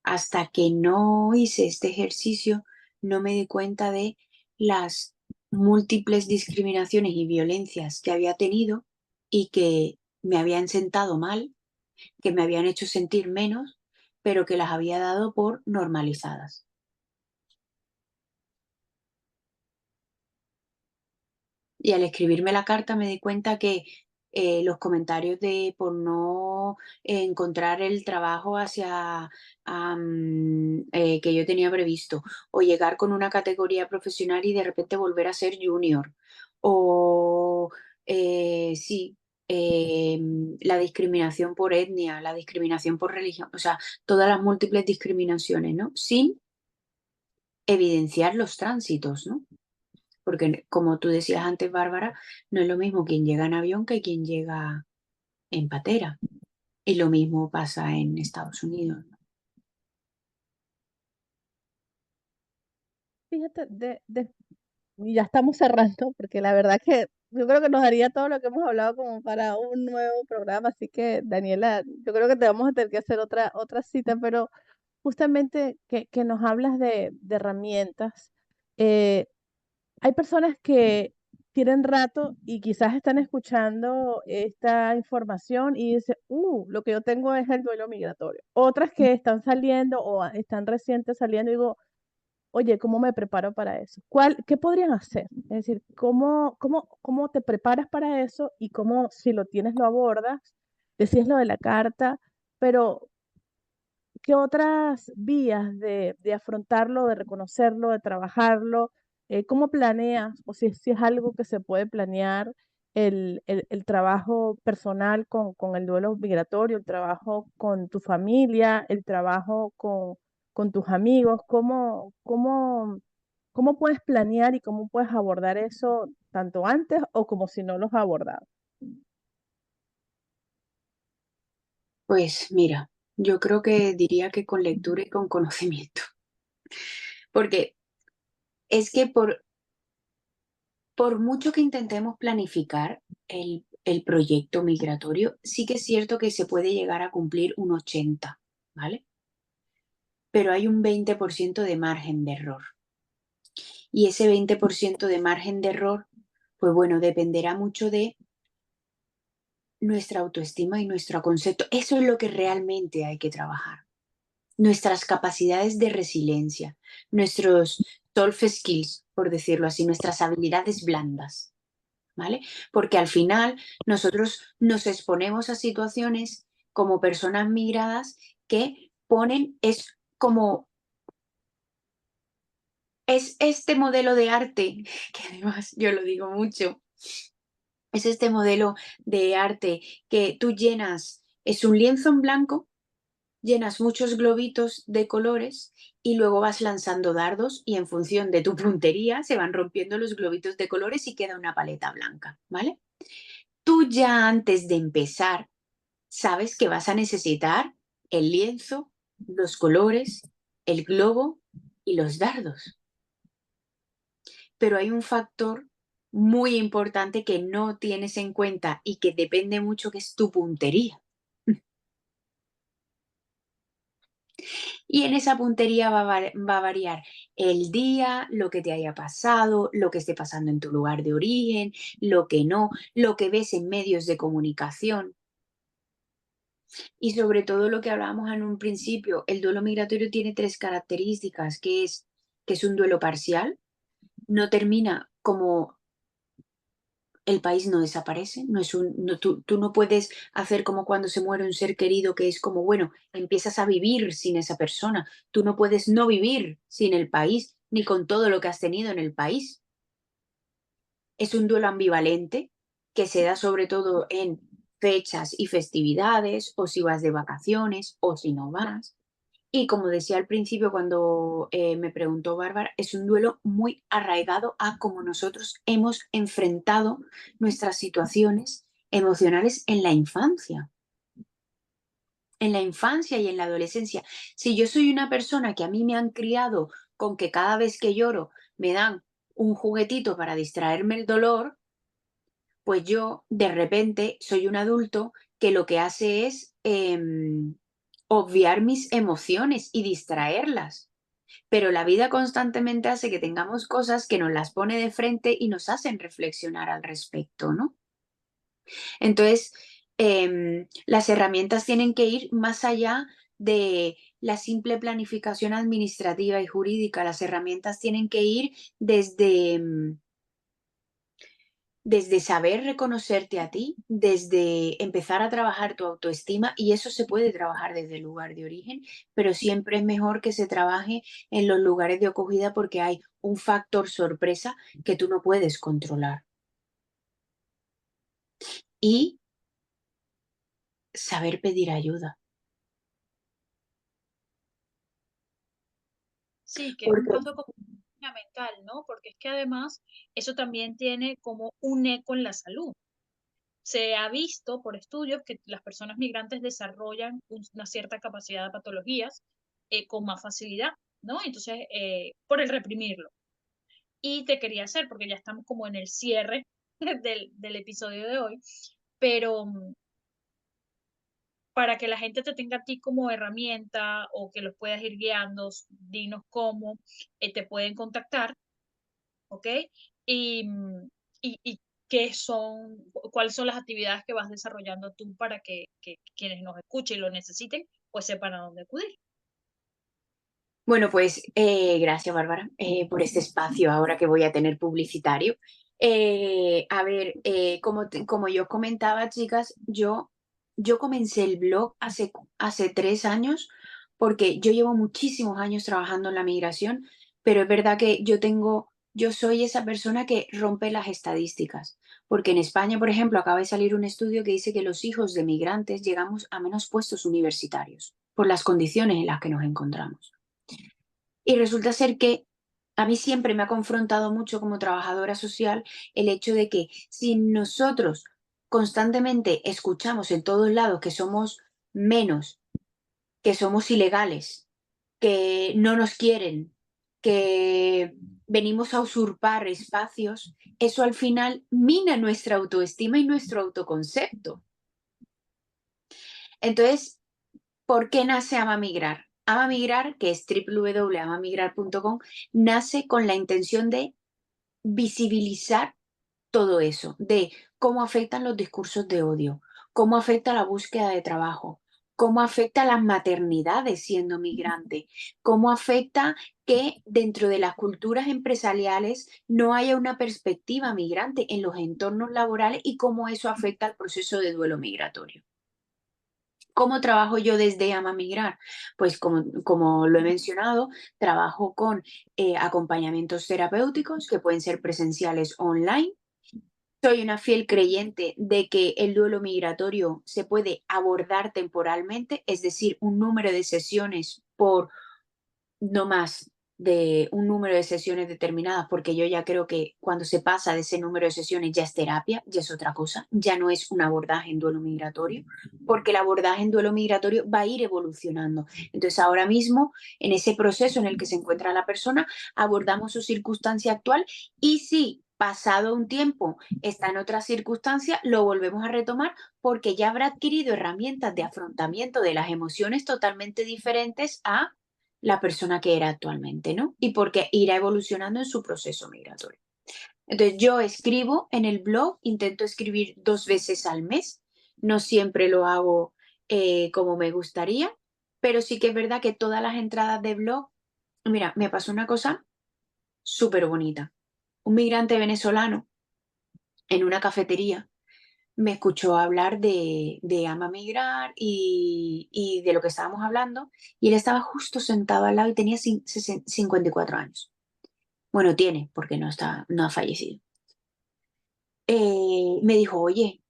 hasta que no hice este ejercicio, no me di cuenta de las múltiples discriminaciones y violencias que había tenido y que me habían sentado mal, que me habían hecho sentir menos, pero que las había dado por normalizadas. Y al escribirme la carta me di cuenta que los comentarios de por no encontrar el trabajo que yo tenía previsto, o llegar con una categoría profesional y de repente volver a ser junior, o sí, la discriminación por etnia, la discriminación por religión, o sea, todas las múltiples discriminaciones, ¿no? Sin evidenciar los tránsitos, ¿no? Porque, como tú decías antes, Bárbara, no es lo mismo quien llega en avión que quien llega en patera. Y lo mismo pasa en Estados Unidos, ¿no? Fíjate, y ya estamos cerrando, porque la verdad que yo creo que nos daría todo lo que hemos hablado como para un nuevo programa, así que Daniela, yo creo que te vamos a tener que hacer otra cita, pero justamente que nos hablas de herramientas. eh, Hay personas que tienen rato y quizás están escuchando esta información y dicen, lo que yo tengo es el duelo migratorio. Otras que están saliendo o están recientes saliendo y digo, oye, ¿cómo me preparo para eso? ¿Qué podrían hacer? Es decir, ¿cómo te preparas para eso y cómo, si lo tienes, lo abordas? Decías lo de la carta, pero ¿qué otras vías de afrontarlo, de reconocerlo, de trabajarlo? ¿Cómo planeas, o si es algo que se puede planear, el trabajo personal con el duelo migratorio, el trabajo con tu familia, el trabajo con tus amigos? ¿Cómo puedes planear y cómo puedes abordar eso tanto antes o como si no los has abordado? Pues mira, yo creo que diría que con lectura y con conocimiento, porque es que por mucho que intentemos planificar, el proyecto migratorio, sí que es cierto que se puede llegar a cumplir un 80, ¿vale? Pero hay un 20% de margen de error. Y ese 20% de margen de error, pues bueno, dependerá mucho de nuestra autoestima y nuestro concepto. Eso es lo que realmente hay que trabajar. Nuestras capacidades de resiliencia, nuestros soft skills, por decirlo así, nuestras habilidades blandas, ¿vale? Porque al final nosotros nos exponemos a situaciones como personas migradas que ponen, es como, es este modelo de arte, que además yo lo digo mucho, es este modelo de arte que tú llenas, es un lienzo en blanco, llenas muchos globitos de colores y luego vas lanzando dardos y en función de tu puntería se van rompiendo los globitos de colores y queda una paleta blanca, ¿vale? Tú ya antes de empezar sabes que vas a necesitar el lienzo, los colores, el globo y los dardos. Pero hay un factor muy importante que no tienes en cuenta y que depende mucho, que es tu puntería. Y en esa puntería va a variar el día, lo que te haya pasado, lo que esté pasando en tu lugar de origen, lo que no, lo que ves en medios de comunicación y sobre todo lo que hablábamos en un principio, el duelo migratorio tiene 3 características, que es un duelo parcial, no termina como el país no desaparece, no es un, no, tú no puedes hacer como cuando se muere un ser querido, que es como, bueno, empiezas a vivir sin esa persona. Tú no puedes no vivir sin el país, ni con todo lo que has tenido en el país. Es un duelo ambivalente que se da sobre todo en fechas y festividades, o si vas de vacaciones, o si no vas. Y como decía al principio cuando me preguntó Bárbara, es un duelo muy arraigado a cómo nosotros hemos enfrentado nuestras situaciones emocionales en la infancia y en la adolescencia. Si yo soy una persona que a mí me han criado con que cada vez que lloro me dan un juguetito para distraerme el dolor, pues yo de repente soy un adulto que lo que hace es obviar mis emociones y distraerlas. Pero la vida constantemente hace que tengamos cosas que nos las pone de frente y nos hacen reflexionar al respecto, ¿no? Entonces, las herramientas tienen que ir más allá de la simple planificación administrativa y jurídica. Las herramientas tienen que ir desde, desde saber reconocerte a ti, desde empezar a trabajar tu autoestima, y eso se puede trabajar desde el lugar de origen, pero siempre es mejor que se trabaje en los lugares de acogida porque hay un factor sorpresa que tú no puedes controlar. Y saber pedir ayuda. Sí, que es un Porque, paso como fundamental, ¿no? Porque es que además eso también tiene como un eco en la salud. Se ha visto por estudios que las personas migrantes desarrollan una cierta capacidad de patologías con más facilidad, ¿no? Entonces, por el reprimirlo. Y te quería hacer, porque ya estamos como en el cierre del episodio de hoy, pero para que la gente te tenga a ti como herramienta o que los puedas ir guiando, dinos cómo te pueden contactar, ¿ok? Y, y qué son, cuáles son las actividades que vas desarrollando tú para que quienes nos escuchen y lo necesiten, pues sepan a dónde acudir. bueno, pues gracias, Bárbara, por este espacio ahora que voy a tener publicitario. A ver, como yo os comentaba, chicas, yo comencé el blog hace 3 años porque yo llevo muchísimos años trabajando en la migración, pero es verdad que yo soy esa persona que rompe las estadísticas, porque en España, por ejemplo, acaba de salir un estudio que dice que los hijos de migrantes llegamos a menos puestos universitarios por las condiciones en las que nos encontramos. Y resulta ser que a mí siempre me ha confrontado mucho como trabajadora social el hecho de que si nosotros constantemente escuchamos en todos lados que somos menos, que somos ilegales, que no nos quieren, que venimos a usurpar espacios, eso al final mina nuestra autoestima y nuestro autoconcepto. Entonces, ¿por qué nace Ama Migrar? Ama Migrar, que es www.amamigrar.com, nace con la intención de visibilizar todo eso, de cómo afectan los discursos de odio, cómo afecta la búsqueda de trabajo, cómo afecta las maternidades siendo migrante, cómo afecta que dentro de las culturas empresariales no haya una perspectiva migrante en los entornos laborales y cómo eso afecta al proceso de duelo migratorio. ¿Cómo trabajo yo desde Ama Migrar? Pues como lo he mencionado, trabajo con acompañamientos terapéuticos que pueden ser presenciales o online. Soy una fiel creyente de que el duelo migratorio se puede abordar temporalmente, es decir, un número de sesiones por no más de un número de sesiones determinadas, porque yo ya creo que cuando se pasa de ese número de sesiones ya es terapia, ya es otra cosa, ya no es un abordaje en duelo migratorio, porque el abordaje en duelo migratorio va a ir evolucionando. Entonces, ahora mismo, en ese proceso en el que se encuentra la persona, abordamos su circunstancia actual y si pasado un tiempo está en otra circunstancia, lo volvemos a retomar porque ya habrá adquirido herramientas de afrontamiento de las emociones totalmente diferentes a la persona que era actualmente, ¿no? Y porque irá evolucionando en su proceso migratorio. Entonces, yo escribo en el blog, intento escribir 2 veces al mes, no siempre lo hago como me gustaría, pero sí que es verdad que todas las entradas de blog, mira, me pasó una cosa súper bonita. Un migrante venezolano en una cafetería me escuchó hablar de Ama Migrar y de lo que estábamos hablando, y él estaba justo sentado al lado y tenía 54 años. Bueno, tiene, porque no ha fallecido. Me dijo, oye,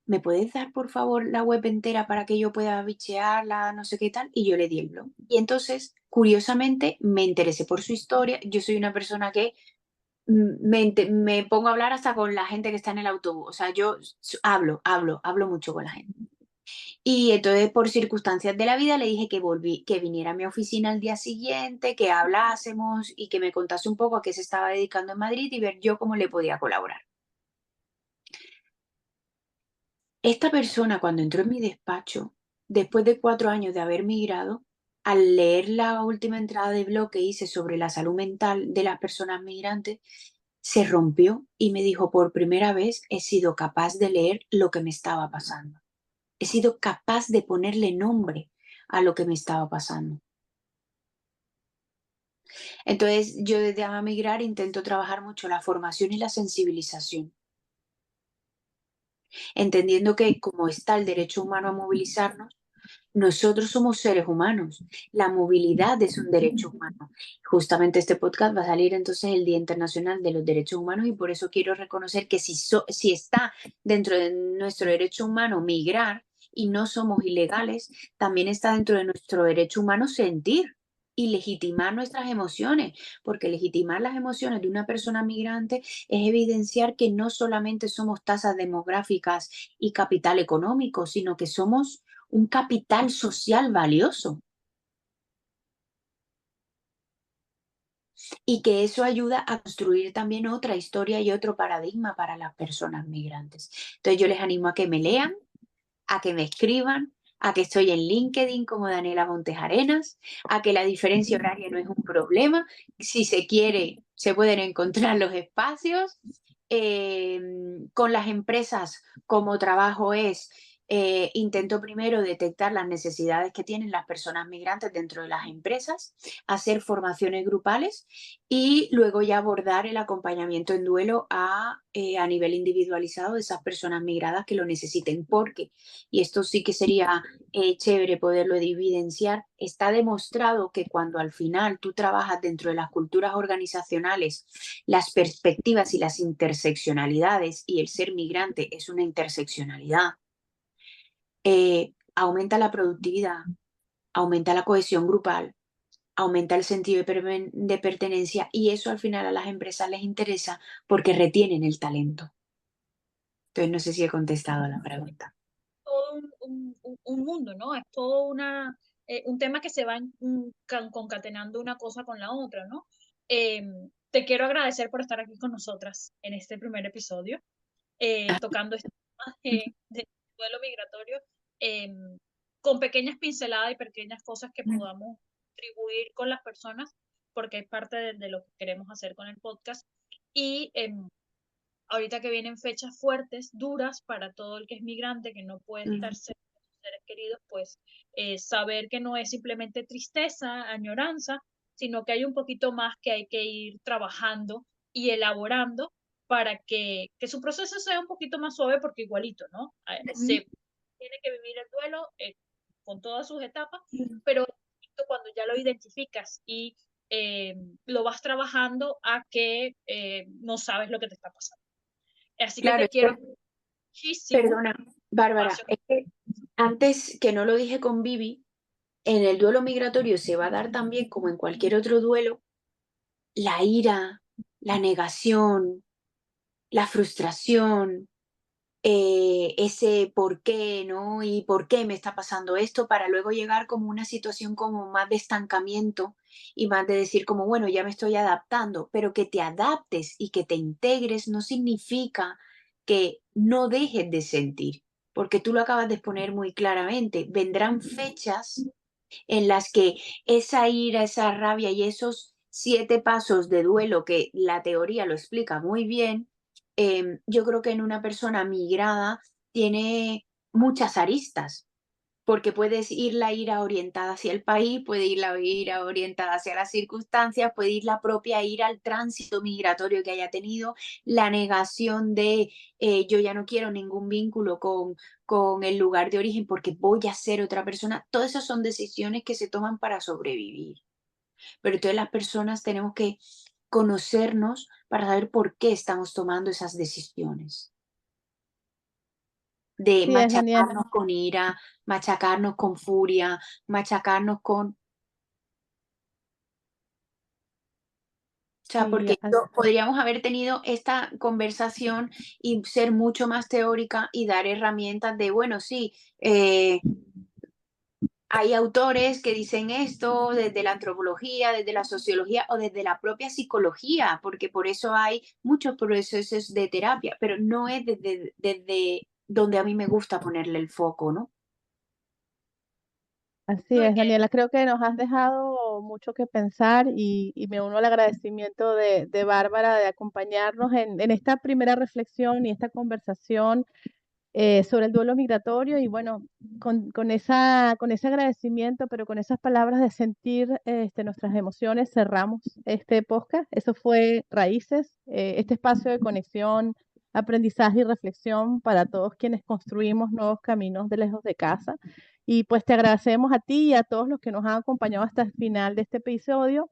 ¿me puedes dar por favor la web entera para que yo pueda bichearla, no sé qué tal? Y yo le di el blog. Y entonces, curiosamente, me interesé por su historia. Yo soy una persona que me pongo a hablar hasta con la gente que está en el autobús. O sea, yo hablo mucho con la gente. Y entonces, por circunstancias de la vida, le dije que viniera a mi oficina al día siguiente, que hablásemos y que me contase un poco a qué se estaba dedicando en Madrid y ver yo cómo le podía colaborar. Esta persona, cuando entró en mi despacho, después de 4 años de haber migrado, al leer la última entrada de blog que hice sobre la salud mental de las personas migrantes, se rompió y me dijo, por primera vez he sido capaz de leer lo que me estaba pasando. He sido capaz de ponerle nombre a lo que me estaba pasando. Entonces, yo desde Ama Migrar intento trabajar mucho la formación y la sensibilización, entendiendo que como está el derecho humano a movilizarnos, nosotros somos seres humanos. La movilidad es un derecho humano. Justamente este podcast va a salir entonces el Día Internacional de los Derechos Humanos y por eso quiero reconocer que si está dentro de nuestro derecho humano migrar y no somos ilegales, también está dentro de nuestro derecho humano sentir y legitimar nuestras emociones, porque legitimar las emociones de una persona migrante es evidenciar que no solamente somos tasas demográficas y capital económico, sino que somos un capital social valioso y que eso ayuda a construir también otra historia y otro paradigma para las personas migrantes. Entonces yo les animo a que me lean, a que me escriban, a que estoy en LinkedIn como Daniela Montes Arenas, a que la diferencia horaria no es un problema, si se quiere se pueden encontrar los espacios. Con las empresas, como trabajo es, intento primero detectar las necesidades que tienen las personas migrantes dentro de las empresas, hacer formaciones grupales y luego ya abordar el acompañamiento en duelo a nivel individualizado de esas personas migradas que lo necesiten. Porque, y esto sí que sería chévere poderlo evidenciar, está demostrado que cuando al final tú trabajas dentro de las culturas organizacionales, las perspectivas y las interseccionalidades, y el ser migrante es una interseccionalidad, aumenta la productividad, aumenta la cohesión grupal, aumenta el sentido de pertenencia y eso al final a las empresas les interesa porque retienen el talento. Entonces no sé si he contestado a la pregunta. Todo un mundo, ¿no? Es todo un tema que se va concatenando una cosa con la otra, ¿no? te quiero agradecer por estar aquí con nosotras en este primer episodio, tocando este tema de duelo migratorio, con pequeñas pinceladas y pequeñas cosas que podamos contribuir con las personas, porque es parte de lo que queremos hacer con el podcast. Y ahorita que vienen fechas fuertes, duras para todo el que es migrante, que no puede estar cerca de sus seres queridos, pues saber que no es simplemente tristeza, añoranza, sino que hay un poquito más que hay que ir trabajando y elaborando para que su proceso sea un poquito más suave, porque igualito, ¿no? Se tiene que vivir el duelo con todas sus etapas, pero cuando ya lo identificas y lo vas trabajando a que no sabes lo que te está pasando. Así que Claro, te quiero muchísimo. perdona, Bárbara, es que antes que no lo dije con Vivi, en el duelo migratorio se va a dar también, como en cualquier otro duelo, la ira, la negación, la frustración, ese por qué, ¿no? Y por qué me está pasando esto, para luego llegar como una situación como más de estancamiento y más de decir como, bueno, ya me estoy adaptando, pero que te adaptes y que te integres no significa que no dejes de sentir, porque tú lo acabas de exponer muy claramente, vendrán fechas en las que esa ira, esa rabia y esos 7 pasos de duelo que la teoría lo explica muy bien, yo creo que en una persona migrada tiene muchas aristas, porque puedes ir la ira orientada hacia el país, puede ir la ira orientada hacia las circunstancias, puede ir la propia ira al tránsito migratorio que haya tenido, la negación de yo ya no quiero ningún vínculo con el lugar de origen porque voy a ser otra persona. Todas esas son decisiones que se toman para sobrevivir. Pero entonces las personas tenemos que conocernos para saber por qué estamos tomando esas decisiones. De Sí, es Daniela. machacarnos con ira, machacarnos con furia, machacarnos con... O sea, Sí, porque podríamos haber tenido esta conversación y ser mucho más teórica y dar herramientas de, bueno, sí, hay autores que dicen esto desde la antropología, desde la sociología o desde la propia psicología, porque por eso hay muchos procesos de terapia, pero no es desde donde a mí me gusta ponerle el foco, ¿no? así es, Daniela. Creo que nos has dejado mucho que pensar y me uno al agradecimiento de Bárbara de acompañarnos en esta primera reflexión y esta conversación sobre el duelo migratorio. Y bueno, con ese agradecimiento, pero con esas palabras de sentir nuestras emociones, cerramos este podcast. Eso fue Raíces, este espacio de conexión, aprendizaje y reflexión para todos quienes construimos nuevos caminos de lejos de casa. Y pues te agradecemos a ti y a todos los que nos han acompañado hasta el final de este episodio.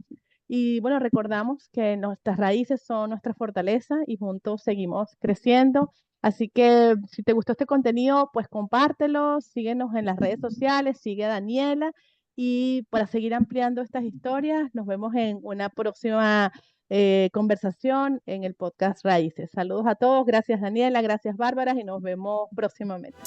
Y bueno, recordamos que nuestras raíces son nuestra fortaleza y juntos seguimos creciendo. Así que si te gustó este contenido, pues compártelo, síguenos en las redes sociales, sigue a Daniela y para seguir ampliando estas historias, nos vemos en una próxima conversación en el podcast Raíces. Saludos a todos, gracias Daniela, gracias Bárbara y nos vemos próximamente.